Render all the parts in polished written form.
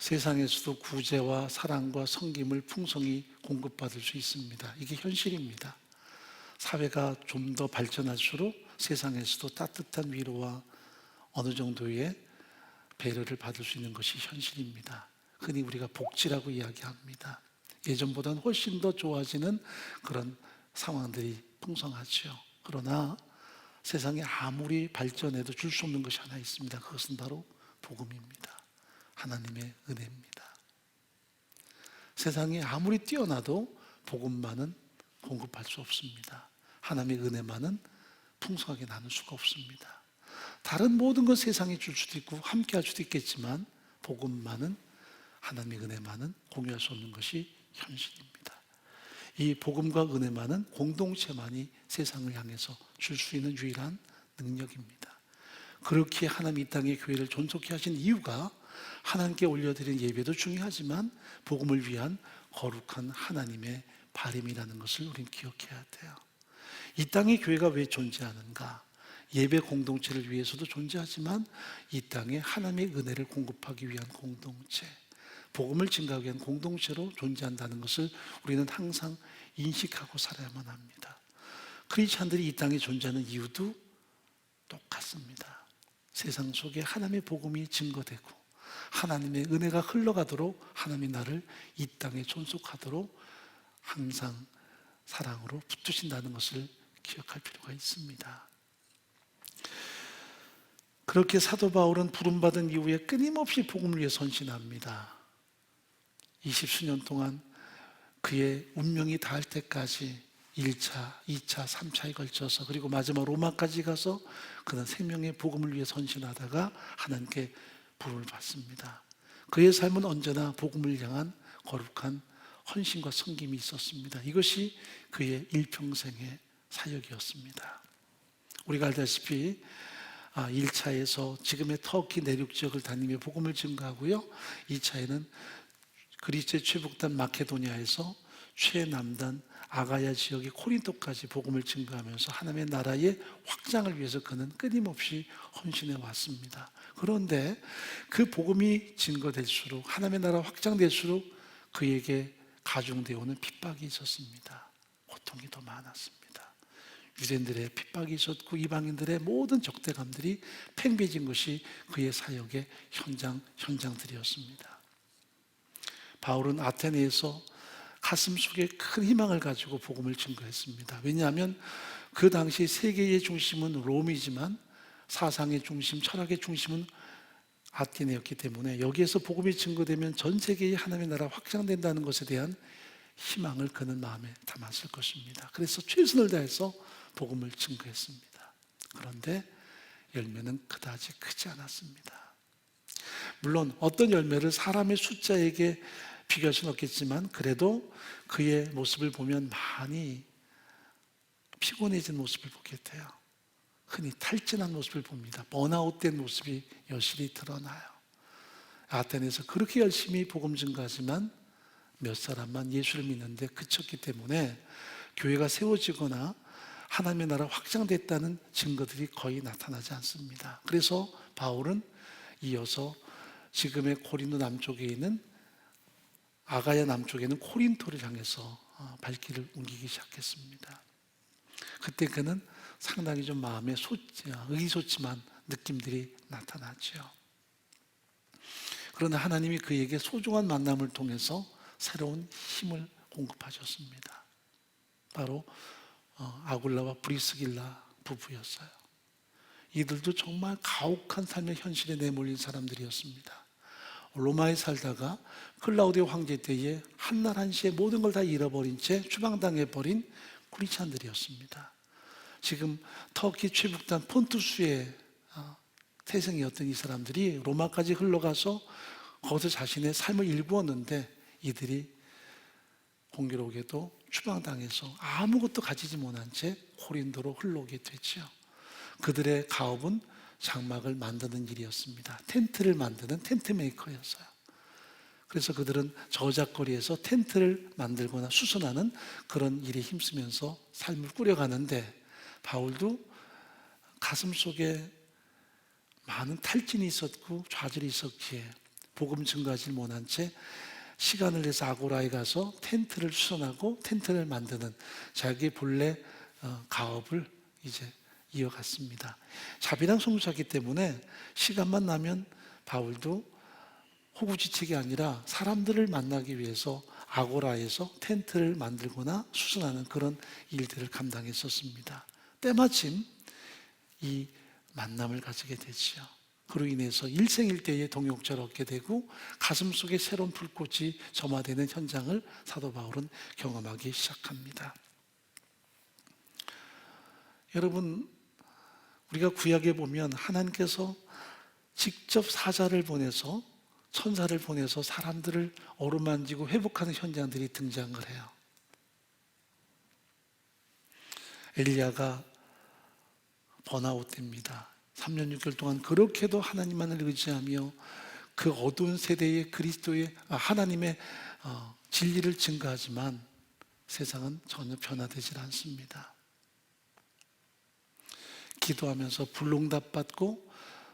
세상에서도 구제와 사랑과 섬김을 풍성히 공급받을 수 있습니다. 이게 현실입니다. 사회가 좀 더 발전할수록 세상에서도 따뜻한 위로와 어느 정도의 배려를 받을 수 있는 것이 현실입니다. 흔히 우리가 복지라고 이야기합니다. 예전보다는 훨씬 더 좋아지는 그런 상황들이 풍성하죠. 그러나 세상이 아무리 발전해도 줄 수 없는 것이 하나 있습니다. 그것은 바로 복음입니다. 하나님의 은혜입니다. 세상이 아무리 뛰어나도 복음만은 공급할 수 없습니다. 하나님의 은혜만은 풍성하게 나눌 수가 없습니다. 다른 모든 것 세상이 줄 수도 있고 함께 할 수도 있겠지만 복음만은, 하나님의 은혜만은 공유할 수 없는 것이 현실입니다. 이 복음과 은혜만은 공동체만이 세상을 향해서 줄 수 있는 유일한 능력입니다. 그렇게 하나님 이 땅의 교회를 존속케 하신 이유가 하나님께 올려드린 예배도 중요하지만 복음을 위한 거룩한 하나님의 바람이라는 것을 우리는 기억해야 돼요. 이 땅의 교회가 왜 존재하는가? 예배 공동체를 위해서도 존재하지만 이 땅에 하나님의 은혜를 공급하기 위한 공동체, 복음을 증가하기 위한 공동체로 존재한다는 것을 우리는 항상 인식하고 살아야만 합니다. 크리스찬들이 이 땅에 존재하는 이유도 똑같습니다. 세상 속에 하나님의 복음이 증거되고 하나님의 은혜가 흘러가도록 하나님이 나를 이 땅에 존속하도록 항상 사랑으로 붙드신다는 것을 기억할 필요가 있습니다. 그렇게 사도 바울은 부름받은 이후에 끊임없이 복음을 위해 선신합니다. 20수년 동안 그의 운명이 닿을 때까지 1차, 2차, 3차에 걸쳐서 그리고 마지막 로마까지 가서 그는 생명의 복음을 위해 선신하다가 하나님께 부름을 받습니다. 그의 삶은 언제나 복음을 향한 거룩한 헌신과 섬김이 있었습니다. 이것이 그의 일평생의 사역이었습니다. 우리가 알다시피 1차에서 지금의 터키 내륙 지역을 다니며 복음을 증거하고요, 2차에는 그리스의 최북단 마케도니아에서 최남단 아가야 지역의 코린토까지 복음을 증거하면서 하나님의 나라의 확장을 위해서 그는 끊임없이 헌신해 왔습니다. 그런데 그 복음이 증거될수록, 하나님의 나라 확장될수록 그에게 가중되어 오는 핍박이 있었습니다. 고통이 더 많았습니다. 유대인들의 핍박이 있었고 이방인들의 모든 적대감들이 팽배해진 것이 그의 사역의 현장들이었습니다. 바울은 아테네에서 가슴 속에 큰 희망을 가지고 복음을 증거했습니다. 왜냐하면 그 당시 세계의 중심은 롬이지만 사상의 중심, 철학의 중심은 아테네였기 때문에 여기에서 복음이 증거되면 전 세계의 하나님의 나라 확장된다는 것에 대한 희망을 그는 마음에 담았을 것입니다. 그래서 최선을 다해서 복음을 증거했습니다. 그런데 열매는 그다지 크지 않았습니다. 물론 어떤 열매를 사람의 숫자에게 비교할 수는 없겠지만 그래도 그의 모습을 보면 많이 피곤해진 모습을 보게 돼요. 흔히 탈진한 모습을 봅니다. 번아웃된 모습이 여실히 드러나요. 아테네에서 그렇게 열심히 복음 증거하지만 몇 사람만 예수를 믿는데 그쳤기 때문에 교회가 세워지거나 하나님의 나라 확장됐다는 증거들이 거의 나타나지 않습니다. 그래서 바울은 이어서 지금의 고린도 남쪽에 있는 아가야 남쪽에 있는 코린토를 향해서 발길을 옮기기 시작했습니다. 그때 그는 상당히 좀 마음에 의기소침한 느낌들이 나타났죠. 그러나 하나님이 그에게 소중한 만남을 통해서 새로운 힘을 공급하셨습니다. 바로 아굴라와 브리스길라 부부였어요. 이들도 정말 가혹한 삶의 현실에 내몰린 사람들이었습니다. 로마에 살다가 클라우디오 황제 때에 한날 한시에 모든 걸 다 잃어버린 채 추방당해버린 크리스찬들이었습니다. 지금 터키 최북단 폰투스의 태생이었던 이 사람들이 로마까지 흘러가서 거기서 자신의 삶을 일구었는데 이들이 공교롭게도 추방당해서 아무것도 가지지 못한 채 고린도로 흘러오게 됐죠. 그들의 가업은 장막을 만드는 일이었습니다. 텐트를 만드는 텐트 메이커였어요. 그래서 그들은 저작거리에서 텐트를 만들거나 수선하는 그런 일에 힘쓰면서 삶을 꾸려가는데 바울도 가슴 속에 많은 탈진이 있었고 좌절이 있었기에 복음 증거하지 못한 채 시간을 내서 아고라에 가서 텐트를 수선하고 텐트를 만드는 자기 본래 가업을 이제 이어갔습니다. 자비랑 성수하기 때문에 시간만 나면 바울도 호구지책이 아니라 사람들을 만나기 위해서 아고라에서 텐트를 만들거나 수선하는 그런 일들을 감당했었습니다. 때마침 이 만남을 가지게 되지요. 그로 인해서 일생일대의 동역자를 얻게 되고 가슴속에 새로운 불꽃이 점화되는 현장을 사도 바울은 경험하기 시작합니다. 여러분, 우리가 구약에 보면 하나님께서 직접 사자를 보내서 천사를 보내서 사람들을 어루만지고 회복하는 현장들이 등장을 해요. 엘리야가 번아웃됩니다. 3년 6개월 동안 그렇게도 하나님만을 의지하며 그 어두운 세대의 그리스도의 하나님의 진리를 증거하지만 세상은 전혀 변화되질 않습니다. 기도하면서 불응답 받고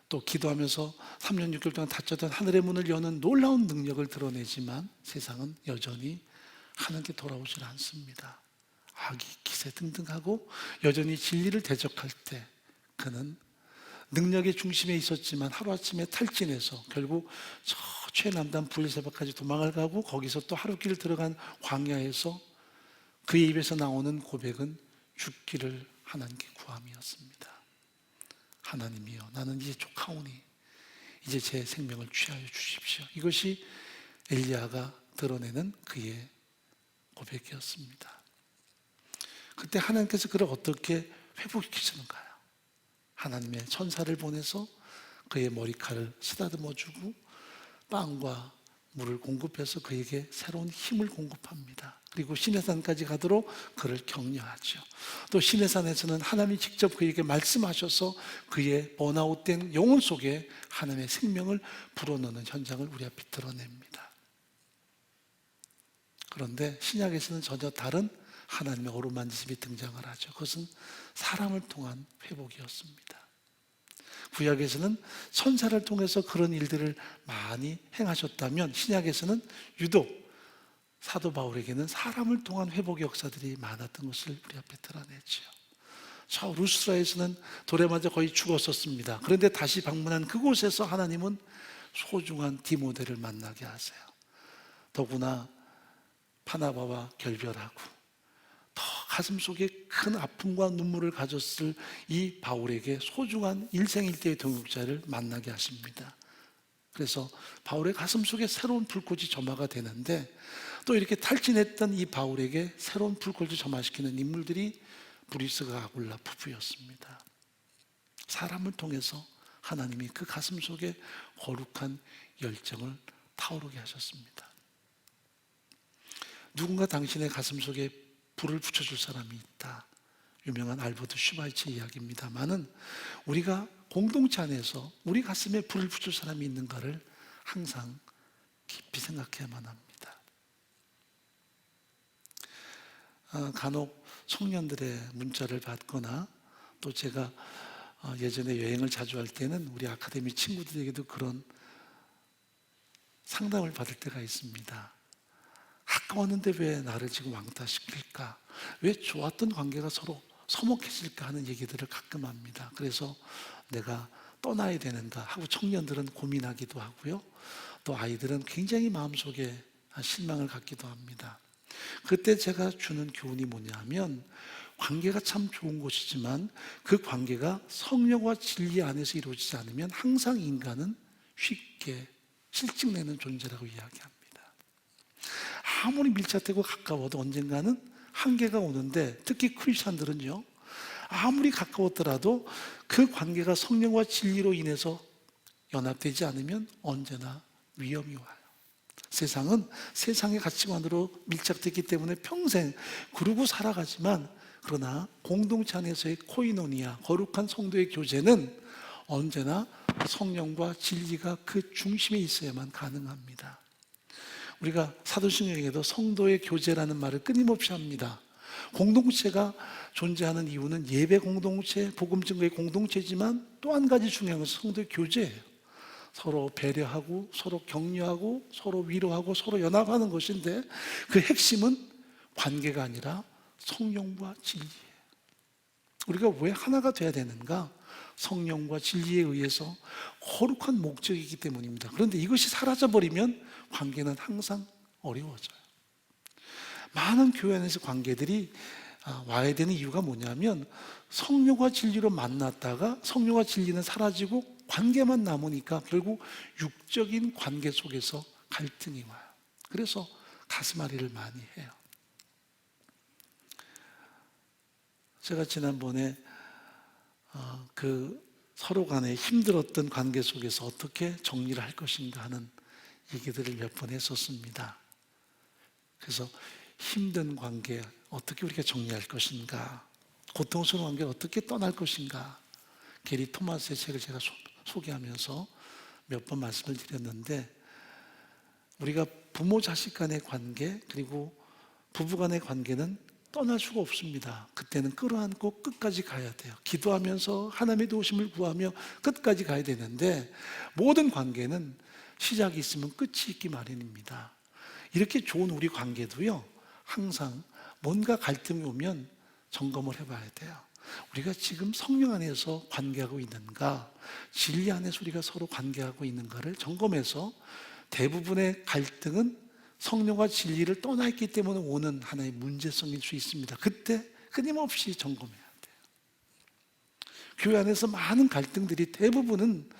또 기도하면서 3년 6개월 동안 닫혔던 하늘의 문을 여는 놀라운 능력을 드러내지만 세상은 여전히 하나님께 돌아오질 않습니다. 악이 기세등등하고 여전히 진리를 대적할 때 그는 능력의 중심에 있었지만 하루아침에 탈진해서 결국 저 최남단 블레셋까지 도망을 가고 거기서 또 하루길 들어간 광야에서 그의 입에서 나오는 고백은 죽기를 하나님께 구함이었습니다. 하나님이여, 나는 이제 족하오니 이제 제 생명을 취하여 주십시오. 이것이 엘리야가 드러내는 그의 고백이었습니다. 그때 하나님께서 그를 어떻게 회복시키시는가요? 하나님의 천사를 보내서 그의 머리칼을 쓰다듬어 주고 빵과 물을 공급해서 그에게 새로운 힘을 공급합니다. 그리고 시내산까지 가도록 그를 격려하죠. 또 시내산에서는 하나님이 직접 그에게 말씀하셔서 그의 번아웃된 영혼 속에 하나님의 생명을 불어넣는 현장을 우리 앞에 드러냅니다. 그런데 신약에서는 전혀 다른 하나님의 어루만지심이 등장을 하죠. 그것은 사람을 통한 회복이었습니다. 구약에서는 천사를 통해서 그런 일들을 많이 행하셨다면 신약에서는 유독 사도 바울에게는 사람을 통한 회복의 역사들이 많았던 것을 우리 앞에 드러내죠. 저 루스라에서는 돌에 맞아 거의 죽었었습니다. 그런데 다시 방문한 그곳에서 하나님은 소중한 디모데를 만나게 하세요. 더구나 바나바와 결별하고 더 가슴속에 큰 아픔과 눈물을 가졌을 이 바울에게 소중한 일생일대의 동역자를 만나게 하십니다. 그래서 바울의 가슴속에 새로운 불꽃이 점화가 되는데 또 이렇게 탈진했던 이 바울에게 새로운 불꽃을 점화시키는 인물들이 브리스가 아굴라 부부였습니다. 사람을 통해서 하나님이 그 가슴속에 거룩한 열정을 타오르게 하셨습니다. 누군가 당신의 가슴속에 불을 붙여줄 사람이 있다. 유명한 알버트 슈바이처 이야기입니다만은 우리가 공동체 안에서 우리 가슴에 불을 붙일 사람이 있는가를 항상 깊이 생각해야만 합니다. 간혹 청년들의 문자를 받거나 또 제가 예전에 여행을 자주 할 때는 우리 아카데미 친구들에게도 그런 상담을 받을 때가 있습니다. 가까웠는데 왜 나를 지금 왕따시킬까? 왜 좋았던 관계가 서로 서먹해질까 하는 얘기들을 가끔 합니다. 그래서 내가 떠나야 되는가 하고 청년들은 고민하기도 하고요. 또 아이들은 굉장히 마음속에 실망을 갖기도 합니다. 그때 제가 주는 교훈이 뭐냐면 관계가 참 좋은 것이지만 그 관계가 성령과 진리 안에서 이루어지지 않으면 항상 인간은 쉽게 실증내는 존재라고 이야기합니다. 아무리 밀착되고 가까워도 언젠가는 한계가 오는데 특히 크리스찬들은요 아무리 가까웠더라도 그 관계가 성령과 진리로 인해서 연합되지 않으면 언제나 위험이 와요. 세상은 세상의 가치관으로 밀착됐기 때문에 평생 그러고 살아가지만 그러나 공동체 안에서의 코이노니아, 거룩한 성도의 교제는 언제나 성령과 진리가 그 중심에 있어야만 가능합니다. 우리가 사도신경에도 성도의 교제라는 말을 끊임없이 합니다. 공동체가 존재하는 이유는 예배 공동체, 복음 증거의 공동체지만 또 한 가지 중요한 것은 성도의 교제예요. 서로 배려하고 서로 격려하고 서로 위로하고 서로 연합하는 것인데 그 핵심은 관계가 아니라 성령과 진리예요. 우리가 왜 하나가 돼야 되는가? 성령과 진리에 의해서 거룩한 목적이기 때문입니다. 그런데 이것이 사라져버리면 관계는 항상 어려워져요. 많은 교회 안에서 관계들이 와야 되는 이유가 뭐냐면 성령과 진리로 만났다가 성령과 진리는 사라지고 관계만 남으니까 결국 육적인 관계 속에서 갈등이 와요. 그래서 가슴앓이를 많이 해요. 제가 지난번에 그 서로 간에 힘들었던 관계 속에서 어떻게 정리를 할 것인가 하는 얘기들을 몇 번 했었습니다. 그래서 힘든 관계 어떻게 우리가 정리할 것인가, 고통스러운 관계를 어떻게 떠날 것인가, 게리 토마스의 책을 제가 소개하면서 몇 번 말씀을 드렸는데, 우리가 부모 자식 간의 관계 그리고 부부 간의 관계는 떠날 수가 없습니다. 그때는 끌어안고 끝까지 가야 돼요. 기도하면서 하나님의 도우심을 구하며 끝까지 가야 되는데, 모든 관계는 시작이 있으면 끝이 있기 마련입니다. 이렇게 좋은 우리 관계도요, 항상 뭔가 갈등이 오면 점검을 해봐야 돼요. 우리가 지금 성령 안에서 관계하고 있는가, 진리 안에서 우리가 서로 관계하고 있는가를 점검해서, 대부분의 갈등은 성령과 진리를 떠나 있기 때문에 오는 하나의 문제성일 수 있습니다. 그때 끊임없이 점검해야 돼요. 교회 안에서 많은 갈등들이 대부분은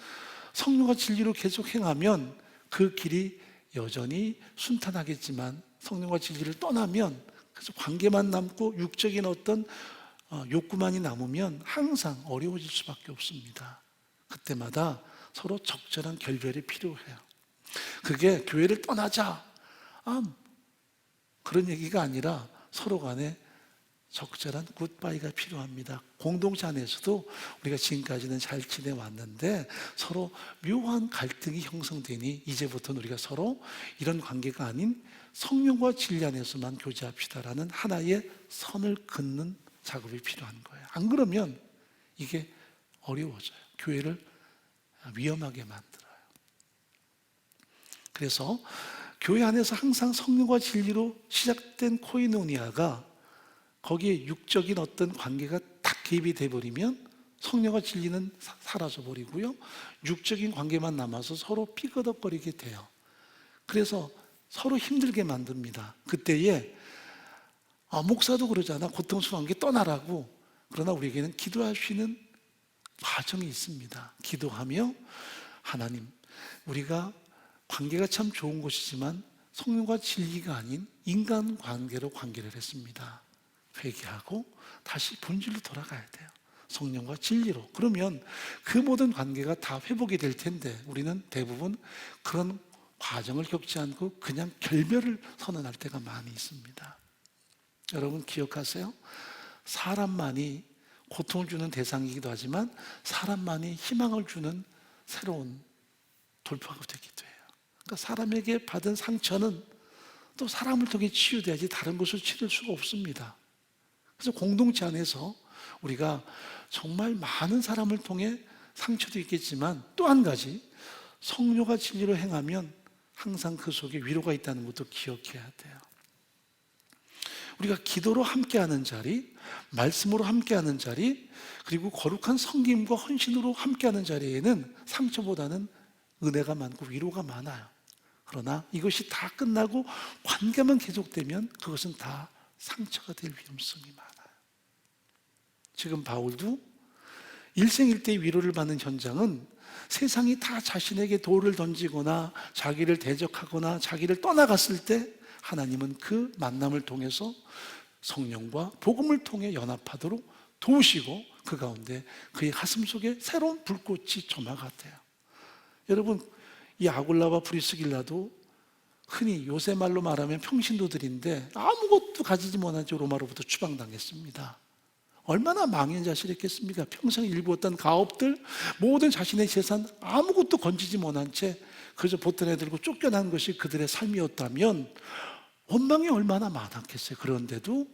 성령과 진리로 계속 행하면 그 길이 여전히 순탄하겠지만, 성령과 진리를 떠나면, 그래서 관계만 남고 육적인 어떤 욕구만이 남으면 항상 어려워질 수밖에 없습니다. 그때마다 서로 적절한 결별이 필요해요. 그게 교회를 떠나자 그런 얘기가 아니라 서로 간에 적절한 굿바이가 필요합니다. 공동체 안에서도 우리가 지금까지는 잘 지내왔는데 서로 묘한 갈등이 형성되니 이제부터는 우리가 서로 이런 관계가 아닌 성령과 진리 안에서만 교제합시다라는 하나의 선을 긋는 작업이 필요한 거예요. 안 그러면 이게 어려워져요. 교회를 위험하게 만들어요. 그래서 교회 안에서 항상 성령과 진리로 시작된 코이노니아가 거기에 육적인 어떤 관계가 딱 개입이 돼버리면 성령과 진리는 사라져버리고요, 육적인 관계만 남아서 서로 삐거덕거리게 돼요. 그래서 서로 힘들게 만듭니다. 그때에 목사도 그러잖아. 고통스러운 게 떠나라고. 그러나 우리에게는 기도할 수 있는 과정이 있습니다. 기도하며, 하나님, 우리가 관계가 참 좋은 것이지만 성령과 진리가 아닌 인간관계로 관계를 했습니다. 회개하고 다시 본질로 돌아가야 돼요. 성령과 진리로. 그러면 그 모든 관계가 다 회복이 될 텐데, 우리는 대부분 그런 과정을 겪지 않고 그냥 결별을 선언할 때가 많이 있습니다. 여러분 기억하세요? 사람만이 고통을 주는 대상이기도 하지만 사람만이 희망을 주는 새로운 돌파가 되기도 해요. 그러니까 사람에게 받은 상처는 또 사람을 통해 치유돼야지 다른 것을 치료할 수가 없습니다. 그래서 공동체 안에서 우리가 정말 많은 사람을 통해 상처도 있겠지만, 또 한 가지, 성령과 진리로 행하면 항상 그 속에 위로가 있다는 것도 기억해야 돼요. 우리가 기도로 함께하는 자리, 말씀으로 함께하는 자리, 그리고 거룩한 섬김과 헌신으로 함께하는 자리에는 상처보다는 은혜가 많고 위로가 많아요. 그러나 이것이 다 끝나고 관계만 계속되면 그것은 다 상처가 될 위험성이 많아요. 지금 바울도 일생일대의 위로를 받는 현장은 세상이 다 자신에게 돌을 던지거나 자기를 대적하거나 자기를 떠나갔을 때 하나님은 그 만남을 통해서 성령과 복음을 통해 연합하도록 도우시고 그 가운데 그의 가슴 속에 새로운 불꽃이 조막아돼요. 여러분, 이 아굴라와 브리스길라도 흔히 요새 말로 말하면 평신도들인데 아무것도 가지지 못한 채 로마로부터 추방당했습니다. 얼마나 망연자실했겠습니까? 평생 일구었던 가업들, 모든 자신의 재산 아무것도 건지지 못한 채 그저 보트내 들고 쫓겨난 것이 그들의 삶이었다면 원망이 얼마나 많았겠어요. 그런데도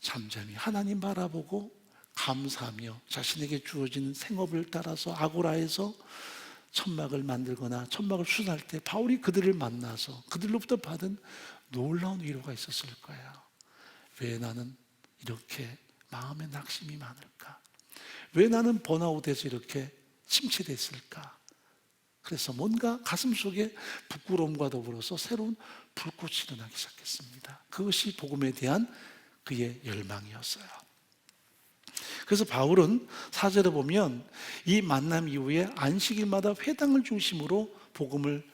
잠잠히 하나님 바라보고 감사하며 자신에게 주어진 생업을 따라서 아고라에서 천막을 만들거나 천막을 수선할 때 바울이 그들을 만나서 그들로부터 받은 놀라운 위로가 있었을 거예요. 왜 나는 이렇게 마음에 낙심이 많을까? 왜 나는 번아웃해서 이렇게 침체됐을까? 그래서 뭔가 가슴속에 부끄러움과 더불어서 새로운 불꽃이 일어나기 시작했습니다. 그것이 복음에 대한 그의 열망이었어요. 그래서 바울은 4절에 보면 이 만남 이후에 안식일마다 회당을 중심으로 복음을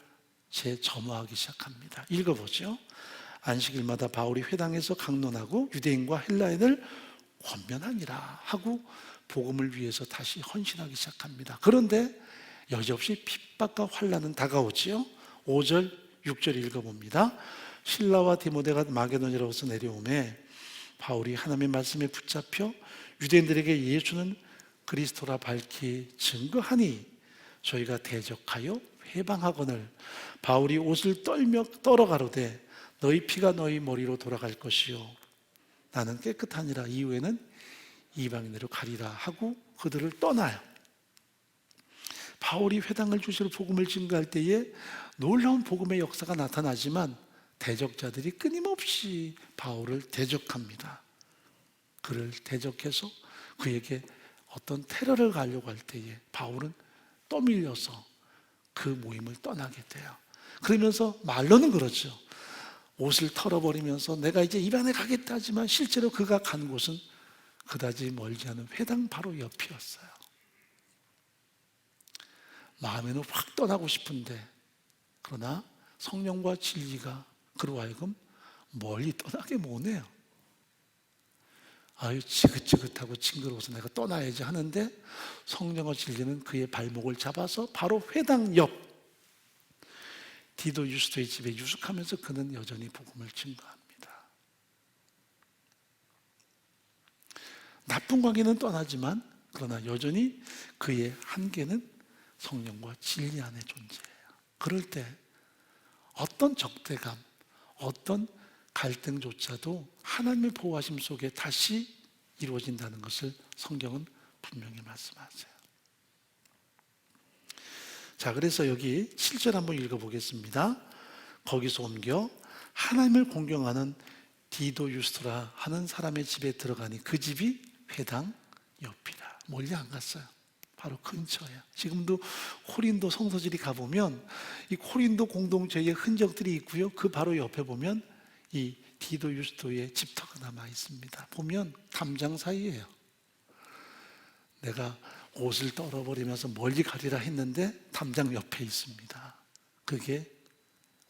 재점화하기 시작합니다. 읽어보죠. 안식일마다 바울이 회당에서 강론하고 유대인과 헬라인을 권면하니라 하고 복음을 위해서 다시 헌신하기 시작합니다. 그런데 여지없이 핍박과 환난은 다가오지요. 5절, 6절 읽어봅니다. 실라와 디모데가 마게도냐로서 내려오매 바울이 하나님의 말씀에 붙잡혀 유대인들에게 예수는 그리스도라 밝히 증거하니 저희가 대적하여 회방하거늘 바울이 옷을 떨며 떨어가로되 너희 피가 너희 머리로 돌아갈 것이요 나는 깨끗하니라 이후에는 이방인으로 가리라 하고 그들을 떠나요. 바울이 회당을 주시로 복음을 증거할 때에 놀라운 복음의 역사가 나타나지만 대적자들이 끊임없이 바울을 대적합니다. 그를 대적해서 그에게 어떤 테러를 가려고 할 때에 바울은 떠밀려서 그 모임을 떠나게 돼요. 그러면서 말로는 그러죠. 옷을 털어버리면서 내가 이제 입안에 가겠다 하지만 실제로 그가 간 곳은 그다지 멀지 않은 회당 바로 옆이었어요. 마음에는 확 떠나고 싶은데 그러나 성령과 진리가 그로 하여금 멀리 떠나게 못해요. 아유 지긋지긋하고 징그러워서 내가 떠나야지 하는데 성령과 진리는 그의 발목을 잡아서 바로 회당 옆 디도 유스도의 집에 유숙하면서 그는 여전히 복음을 증거합니다. 나쁜 관계는 떠나지만 그러나 여전히 그의 한계는 성령과 진리 안에 존재해요. 그럴 때 어떤 적대감, 어떤 갈등조차도 하나님의 보호하심 속에 다시 이루어진다는 것을 성경은 분명히 말씀하세요. 자, 그래서 여기 7절 한번 읽어보겠습니다. 거기서 옮겨 하나님을 공경하는 디도 유스토라 하는 사람의 집에 들어가니 그 집이 회당 옆이라. 멀리 안 갔어요. 바로 근처예요. 지금도 코린도 성서지리 가보면 이 코린도 공동체의 흔적들이 있고요. 그 바로 옆에 보면 이 디도 유스토의 집터가 남아 있습니다. 보면 담장 사이예요. 내가 옷을 떨어버리면서 멀리 가리라 했는데 담장 옆에 있습니다. 그게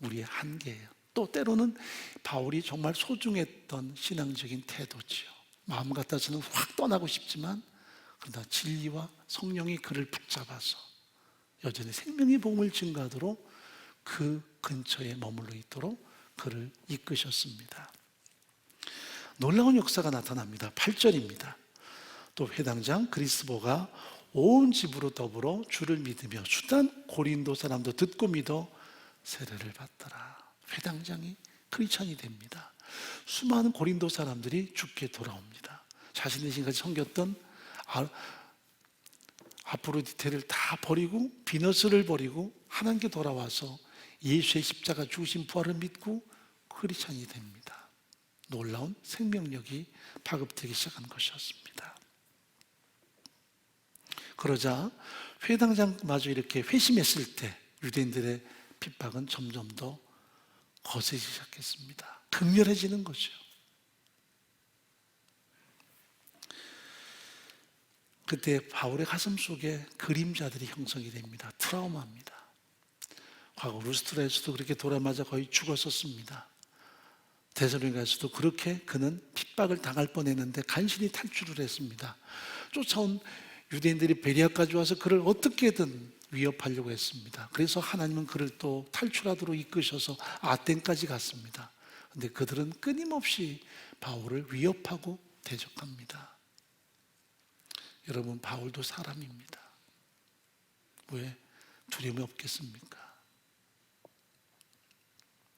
우리의 한계예요. 또 때로는 바울이 정말 소중했던 신앙적인 태도지요. 마음 같아서는 확 떠나고 싶지만 그러나 진리와 성령이 그를 붙잡아서 여전히 생명의 복음을 증거하도록 그 근처에 머물러 있도록 그를 이끄셨습니다. 놀라운 역사가 나타납니다. 8절입니다. 또 회당장 그리스보가 온 집으로 더불어 주를 믿으며 수단 고린도 사람도 듣고 믿어 세례를 받더라. 회당장이 크리스천이 됩니다. 수많은 고린도 사람들이 주께 돌아옵니다. 자신의 지금까지 섬겼던 아프로디테를 다 버리고 비너스를 버리고 하나님께 돌아와서 예수의 십자가 죽으신 부활을 믿고 크리스천이 됩니다. 놀라운 생명력이 파급되기 시작한 것이었습니다. 그러자 회당장마저 이렇게 회심했을 때 유대인들의 핍박은 점점 더 거세지기 시작했습니다. 극렬해지는 거죠. 그때 바울의 가슴 속에 그림자들이 형성이 됩니다. 트라우마입니다. 과거 루스트라에서도 그렇게 돌아맞아 거의 죽었었습니다. 데살로니가에서도 그렇게 그는 핍박을 당할 뻔했는데 간신히 탈출을 했습니다. 쫓아온 유대인들이 베레아까지 와서 그를 어떻게든 위협하려고 했습니다. 그래서 하나님은 그를 또 탈출하도록 이끄셔서 아텐까지 갔습니다. 그런데 그들은 끊임없이 바울을 위협하고 대적합니다. 여러분, 바울도 사람입니다. 왜 두려움이 없겠습니까?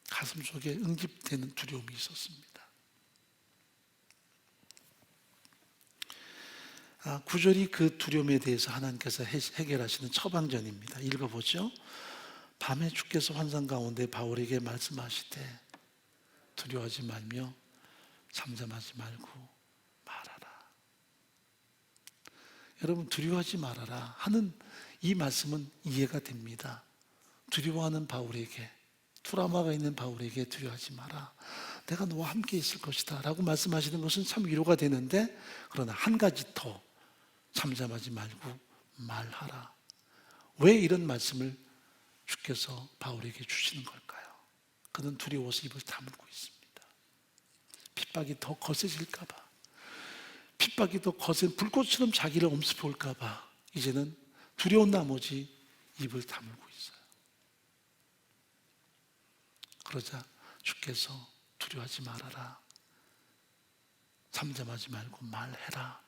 가슴 속에 응집되는 두려움이 있었습니다. 구절이 그 두려움에 대해서 하나님께서 해결하시는 처방전입니다. 읽어보죠. 밤에 주께서 환상 가운데 바울에게 말씀하시되 두려워하지 말며 잠잠하지 말고 말하라. 여러분, 두려워하지 말아라 하는 이 말씀은 이해가 됩니다. 두려워하는 바울에게, 트라우마가 있는 바울에게 두려워하지 마라, 내가 너와 함께 있을 것이다 라고 말씀하시는 것은 참 위로가 되는데, 그러나 한 가지 더, 잠잠하지 말고 말하라. 왜 이런 말씀을 주께서 바울에게 주시는 걸까요? 그는 두려워서 입을 다물고 있습니다. 핍박이 더 거세질까 봐, 핍박이 더 거센 불꽃처럼 자기를 엄습해 올까 봐 이제는 두려운 나머지 입을 다물고 있어요. 그러자 주께서 두려워하지 말아라, 잠잠하지 말고 말해라,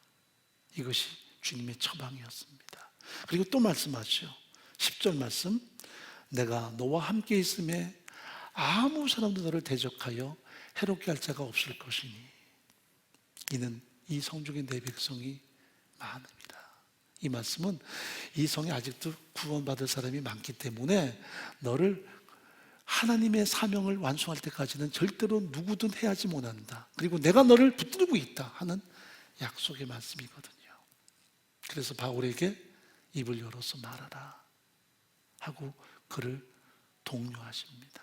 이것이 주님의 처방이었습니다. 그리고 또 말씀하죠. 10절 말씀, 내가 너와 함께 있음에 아무 사람도 너를 대적하여 해롭게 할 자가 없을 것이니 이는 이 성 중에 내 백성이 많음이라. 이 말씀은 이 성에 아직도 구원받을 사람이 많기 때문에 너를 하나님의 사명을 완수할 때까지는 절대로 누구든 해하지 못한다, 그리고 내가 너를 붙들고 있다 하는 약속의 말씀이거든요. 그래서 바울에게 입을 열어서 말하라 하고 그를 독려하십니다.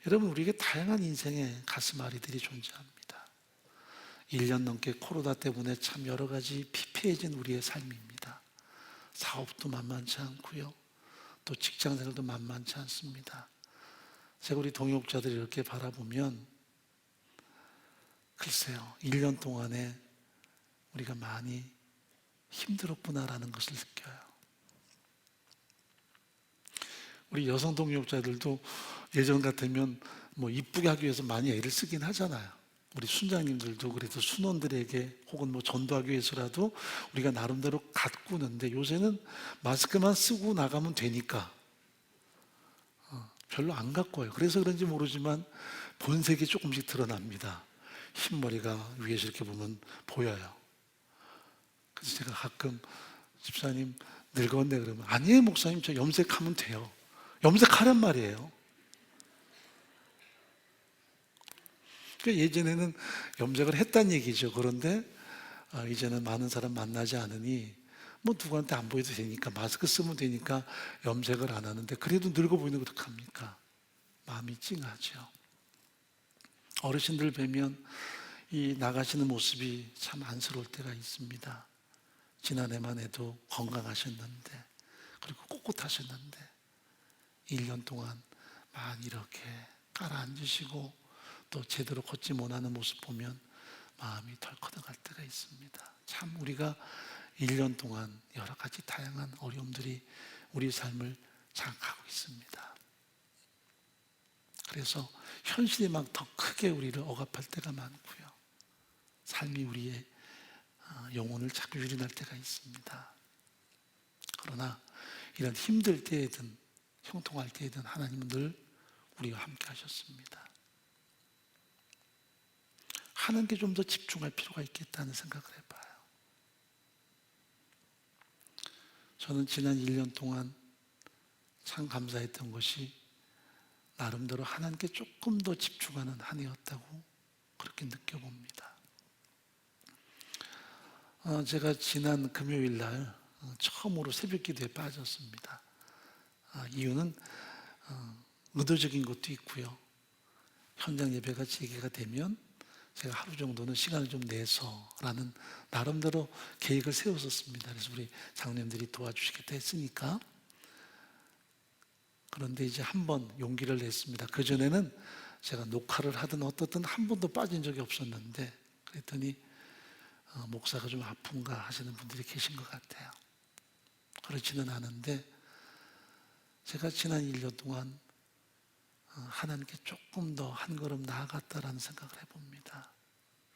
여러분, 우리에게 다양한 인생의 가슴앓이들이 존재합니다. 1년 넘게 코로나 때문에 참 여러 가지 피폐해진 우리의 삶입니다. 사업도 만만치 않고요, 또 직장생활도 만만치 않습니다. 제가 우리 동역자들이 이렇게 바라보면 글쎄요, 1년 동안에 우리가 많이 힘들었구나라는 것을 느껴요. 우리 여성 동역자들도 예전 같으면 뭐 이쁘게 하기 위해서 많이 애를 쓰긴 하잖아요. 우리 순장님들도 그래도 순원들에게 혹은 뭐 전도하기 위해서라도 우리가 나름대로 가꾸는데, 요새는 마스크만 쓰고 나가면 되니까 별로 안 가꿔요. 그래서 그런지 모르지만 본색이 조금씩 드러납니다. 흰머리가 위에서 이렇게 보면 보여요. 그래서 제가 가끔 집사님 늙었네 그러면, 아니에요 목사님, 저 염색하면 돼요. 염색하란 말이에요. 그러니까 예전에는 염색을 했단 얘기죠. 그런데 이제는 많은 사람 만나지 않으니 뭐 누구한테 안 보여도 되니까, 마스크 쓰면 되니까 염색을 안 하는데, 그래도 늙어 보이는 거 어떡합니까? 마음이 찡하죠. 어르신들 뵈면 이 나가시는 모습이 참 안쓰러울 때가 있습니다. 지난해만 해도 건강하셨는데, 그리고 꼿꼿하셨는데 1년 동안 많이 이렇게 깔아앉으시고 또 제대로 걷지 못하는 모습 보면 마음이 덜커덕할 때가 있습니다. 참 우리가 1년 동안 여러 가지 다양한 어려움들이 우리 삶을 장악하고 있습니다. 그래서 현실이 막 더 크게 우리를 억압할 때가 많고요, 삶이 우리의 영혼을 자꾸 유린할 때가 있습니다. 그러나 이런 힘들 때에든 형통할 때에든 하나님은 늘 우리와 함께 하셨습니다. 하는 게 좀 더 집중할 필요가 있겠다는 생각을 해봐요. 저는 지난 1년 동안 참 감사했던 것이 나름대로 하나님께 조금 더 집중하는 한 해였다고 그렇게 느껴봅니다. 제가 지난 금요일 날 처음으로 새벽 기도에 빠졌습니다. 이유는 의도적인 것도 있고요, 현장 예배가 재개가 되면 제가 하루 정도는 시간을 좀 내서라는 나름대로 계획을 세웠었습니다. 그래서 우리 장로님들이 도와주시겠다 했으니까. 그런데 이제 한 번 용기를 냈습니다. 그전에는 제가 녹화를 하든 어떻든 한 번도 빠진 적이 없었는데, 그랬더니 목사가 좀 아픈가 하시는 분들이 계신 것 같아요. 그렇지는 않은데 제가 지난 1년 동안 하나님께 조금 더 한 걸음 나아갔다라는 생각을 해봅니다.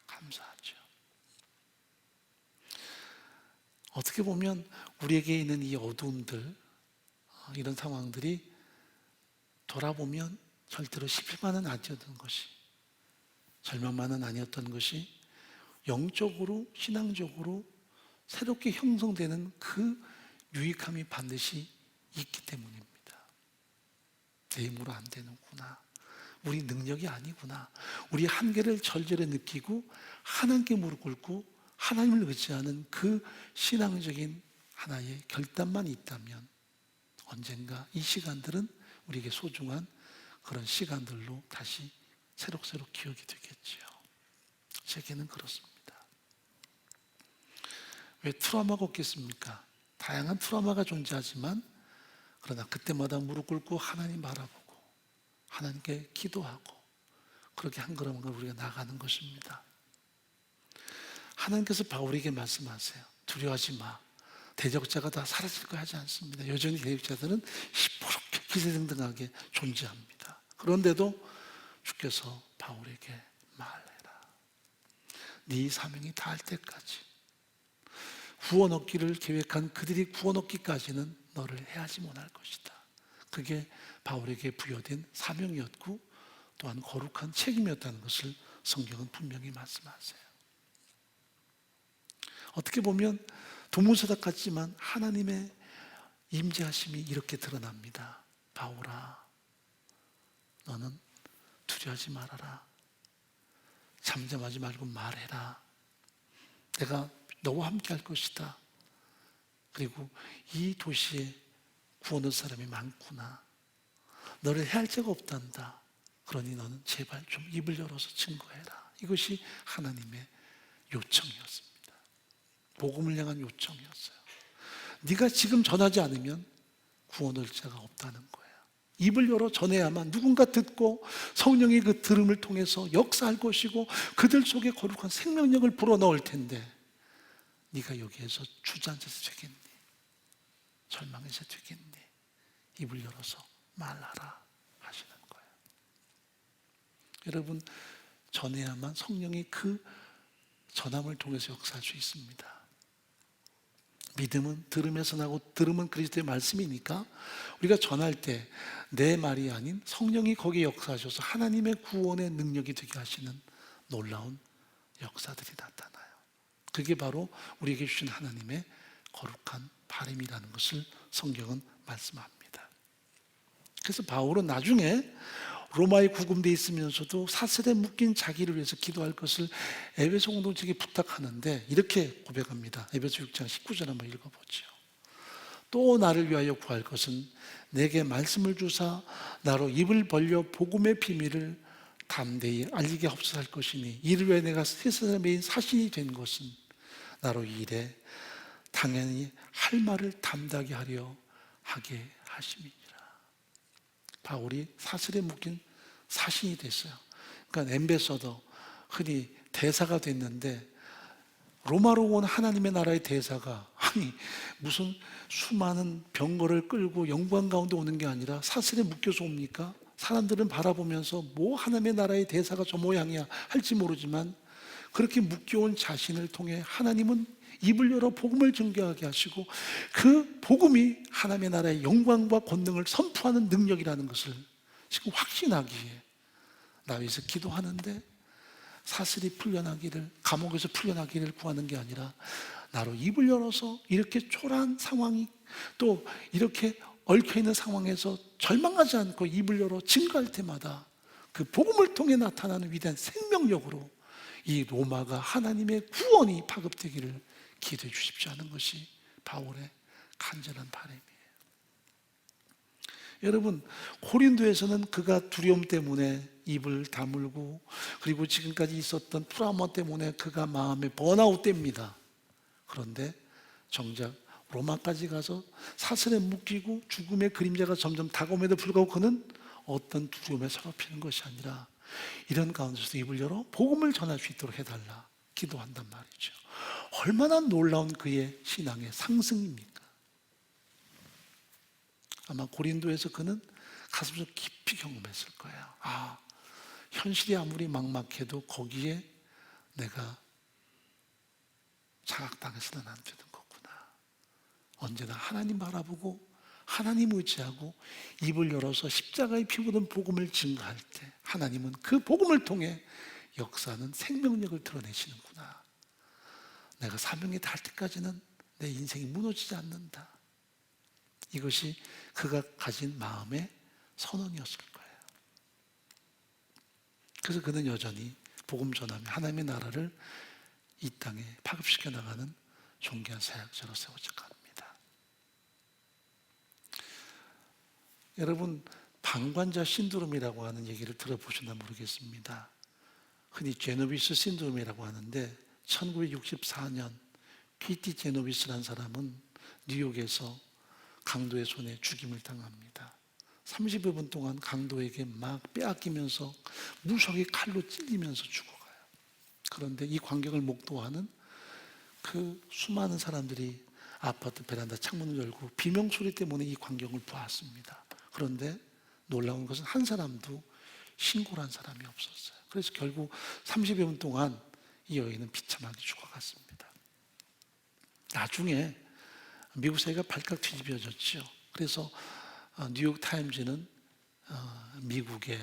감사하죠. 어떻게 보면 우리에게 있는 이 어두움들, 이런 상황들이 돌아보면 절대로 실패만은 아니었던 것이, 절망만은 아니었던 것이 영적으로 신앙적으로 새롭게 형성되는 그 유익함이 반드시 있기 때문입니다. 내 힘으로 안 되는구나, 우리 능력이 아니구나, 우리 한계를 절절히 느끼고 하나님께 무릎 꿇고 하나님을 의지하는 그 신앙적인 하나의 결단만 있다면 언젠가 이 시간들은 우리에게 소중한 그런 시간들로 다시 새록새록 기억이 되겠지요. 제게는 그렇습니다. 왜 트라우마가 없겠습니까? 다양한 트라우마가 존재하지만 그러나 그때마다 무릎 꿇고 하나님 바라보고 하나님께 기도하고 그렇게 한 걸음 한 걸음 우리가 나가는 것입니다. 하나님께서 바울에게 말씀하세요. 두려워하지 마. 대적자가 다 사라질 거 하지 않습니다. 여전히 대적자들은 시퍼렇게 기세등등하게 존재합니다. 그런데도 주께서 바울에게 말해라. 네 사명이 닿을 때까지, 구원 얻기를 계획한 그들이 구원 얻기까지는 너를 해하지 못할 것이다. 그게 바울에게 부여된 사명이었고 또한 거룩한 책임이었다는 것을 성경은 분명히 말씀하세요. 어떻게 보면 도문서답 같지만 하나님의 임재하심이 이렇게 드러납니다. 바울아, 너는 두려워하지 말아라. 잠잠하지 말고 말해라. 내가 너와 함께 할 것이다. 그리고 이 도시에 구원 얻은 사람이 많구나. 너를 해할 자가 없단다. 그러니 너는 제발 좀 입을 열어서 증거해라. 이것이 하나님의 요청이었습니다. 복음을 향한 요청이었어요. 네가 지금 전하지 않으면 구원 얻을 자가 없다는 거예요. 입을 열어 전해야만 누군가 듣고 성령이 그 들음을 통해서 역사할 것이고 그들 속에 거룩한 생명력을 불어넣을 텐데 네가 여기에서 주저앉아서 되겠니? 절망해서 되겠니? 입을 열어서 말하라 하시는 거예요. 여러분, 전해야만 성령이 그 전함을 통해서 역사할 수 있습니다. 믿음은 들음에서 나고 들음은 그리스도의 말씀이니까 우리가 전할 때 내 말이 아닌 성령이 거기에 역사하셔서 하나님의 구원의 능력이 되게 하시는 놀라운 역사들이 나타나요. 그게 바로 우리에게 주신 하나님의 거룩한 바람이라는 것을 성경은 말씀합니다. 그래서 바울은 나중에 로마에 구금되어 있으면서도 사슬에 묶인 자기를 위해서 기도할 것을 에베소 공동체에게 부탁하는데 이렇게 고백합니다. 에베소 6장 19절 한번 읽어보죠. 또 나를 위하여 구할 것은 내게 말씀을 주사 나로 입을 벌려 복음의 비밀을 담대히 알리게 하옵소서 할 것이니 이를 위해 내가 세상의 메인 사신이 된 것은 나로 이 일에 당연히 할 말을 담대하게 하려 하게 하심이니라. 바울이 사슬에 묶인 사신이 됐어요. 그러니까 엠베서더, 흔히 대사가 됐는데 로마로 온 하나님의 나라의 대사가 아니 무슨 수많은 병거를 끌고 영광 가운데 오는 게 아니라 사슬에 묶여서 옵니까? 사람들은 바라보면서 뭐 하나님의 나라의 대사가 저 모양이야 할지 모르지만 그렇게 묶여온 자신을 통해 하나님은 입을 열어 복음을 증거하게 하시고 그 복음이 하나님의 나라의 영광과 권능을 선포하는 능력이라는 것을 지금 확신하기에 나 위해서 기도하는데 사슬이 풀려나기를, 감옥에서 풀려나기를 구하는 게 아니라 나로 입을 열어서 이렇게 초라한 상황이 또 이렇게 얽혀있는 상황에서 절망하지 않고 입을 열어 증거할 때마다 그 복음을 통해 나타나는 위대한 생명력으로 이 로마가 하나님의 구원이 파급되기를 기도해 주십시오 하는 것이 바울의 간절한 바람이에요. 여러분, 고린도에서는 그가 두려움 때문에 입을 다물고 그리고 지금까지 있었던 트라우마 때문에 그가 마음에 번아웃됩니다. 그런데 정작 로마까지 가서 사슬에 묶이고 죽음의 그림자가 점점 다가옴에도 불구하고 그는 어떤 두려움에 사로잡히는 것이 아니라 이런 가운데서 입을 열어 복음을 전할 수 있도록 해달라 기도한단 말이죠. 얼마나 놀라운 그의 신앙의 상승입니까? 아마 고린도에서 그는 가슴속 깊이 경험했을 거예요. 아, 현실이 아무리 막막해도 거기에 내가 장악당해서는 안 되는 거구나. 언제나 하나님 바라보고 하나님 의지하고 입을 열어서 십자가의 피 묻은 복음을 증거할 때 하나님은 그 복음을 통해 역사하는 생명력을 드러내시는구나. 내가 사명에 닿을 때까지는 내 인생이 무너지지 않는다. 이것이 그가 가진 마음의 선언이었을 거예요. 그래서 그는 여전히 복음 전하며 하나님의 나라를 이 땅에 파급시켜 나가는 존귀한 사역자로 세워져 갑니다. 여러분, 방관자 신드롬이라고 하는 얘기를 들어보셨나 모르겠습니다. 흔히 제노비스 신드롬이라고 하는데 1964년 PT 제노비스라는 사람은 뉴욕에서 강도의 손에 죽임을 당합니다. 30여 분 동안 강도에게 막 빼앗기면서 무수하게 칼로 찔리면서 죽어가요. 그런데 이 광경을 목도하는 그 수많은 사람들이 아파트 베란다 창문을 열고 비명소리 때문에 이 광경을 보았습니다. 그런데 놀라운 것은 한 사람도 신고를 한 사람이 없었어요. 그래서 결국 30여 분 동안 이 여인은 비참하게 죽어갔습니다. 나중에 미국 사회가 발칵 뒤집어졌죠. 그래서 뉴욕 타임즈는 미국의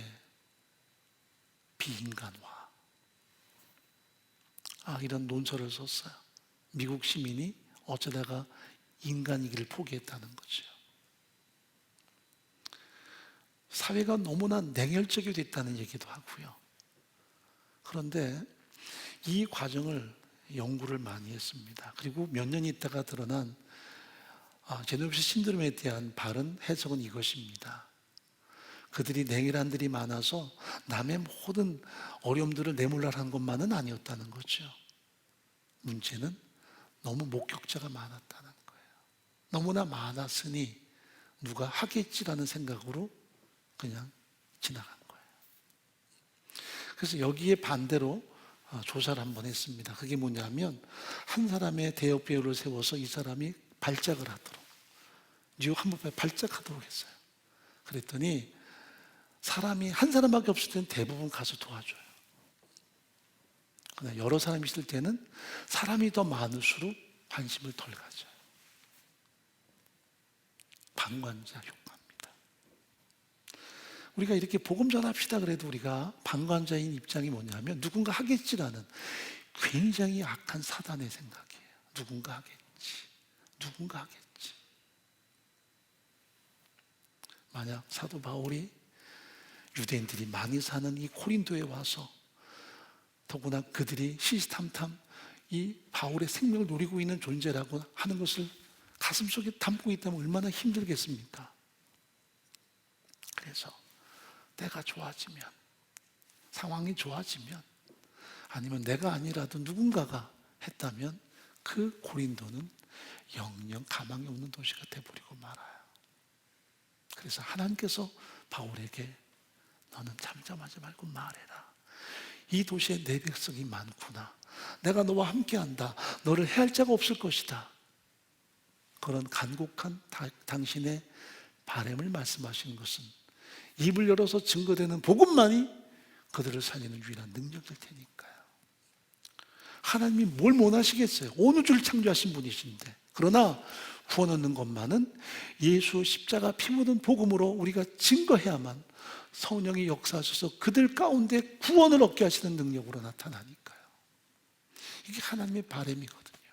비인간화 이런 논설을 썼어요. 미국 시민이 어쩌다가 인간이기를 포기했다는 거죠. 사회가 너무나 냉혈적이 됐다는 얘기도 하고요. 그런데 이 과정을 연구를 많이 했습니다. 그리고 몇 년 있다가 드러난 제노비스 신드롬에 대한 바른 해석은 이것입니다. 그들이 냉혈한들이 많아서 남의 모든 어려움들을 내몰라라는 것만은 아니었다는 거죠. 문제는 너무 목격자가 많았다는 거예요. 너무나 많았으니 누가 하겠지라는 생각으로 그냥 지나간 거예요. 그래서 여기에 반대로 조사를 한번 했습니다. 그게 뭐냐면 한 사람의 대역 배우를 세워서 이 사람이 발작을 하도록 뉴욕 한복판에 발작하도록 했어요. 그랬더니 사람이 한 사람밖에 없을 때는 대부분 가서 도와줘요. 그러나 여러 사람이 있을 때는 사람이 더 많을수록 관심을 덜 가져요. 방관자 효과입니다. 우리가 이렇게 복음 전합시다 그래도 우리가 방관자인 입장이 뭐냐면 누군가 하겠지라는 굉장히 악한 사단의 생각이에요. 누군가 하겠지. 만약 사도 바울이 유대인들이 많이 사는 이 고린도에 와서 더구나 그들이 시시탐탐 이 바울의 생명을 노리고 있는 존재라고 하는 것을 가슴속에 담고 있다면 얼마나 힘들겠습니까? 그래서 때가 좋아지면, 상황이 좋아지면, 아니면 내가 아니라도 누군가가 했다면 그 고린도는 영영 가망이 없는 도시가 되어버리고 말아요. 그래서 하나님께서 바울에게 너는 잠잠하지 말고 말해라. 이 도시에 내 백성이 많구나. 내가 너와 함께한다. 너를 해할 자가 없을 것이다. 그런 간곡한 당신의 바람을 말씀하시는 것은 입을 열어서 증거되는 복음만이 그들을 살리는 유일한 능력일 테니까요. 하나님이 뭘 원하시겠어요? 온 우주를 창조하신 분이신데. 그러나 구원 얻는 것만은 예수 십자가 피 묻은 복음으로 우리가 증거해야만 성령이 역사하셔서 그들 가운데 구원을 얻게 하시는 능력으로 나타나니까요. 이게 하나님의 바람이거든요.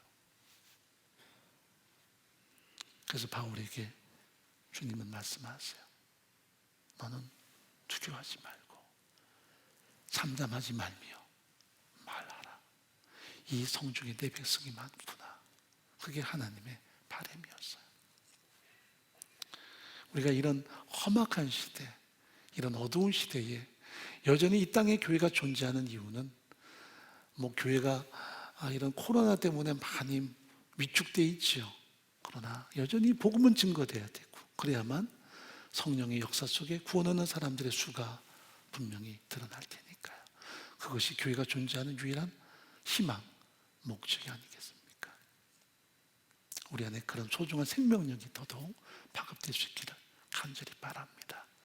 그래서 바울에게 주님은 말씀하세요. 너는 두려워하지 말고 잠잠하지 말며 말하라. 이 성중에 내 백성이 많구나. 그게 하나님의 바람이었어요. 우리가 이런 험악한 시대, 이런 어두운 시대에 여전히 이 땅에 교회가 존재하는 이유는 교회가 이런 코로나 때문에 많이 위축되어 있지요. 그러나 여전히 복음은 증거돼야 되고 그래야만 성령의 역사 속에 구원 얻는 사람들의 수가 분명히 드러날 테니까요. 그것이 교회가 존재하는 유일한 희망, 목적이 아니겠습니까? 우리 안에 그런 소중한 생명력이 더더욱 파급될 수 있기를 간절히 바랍니다.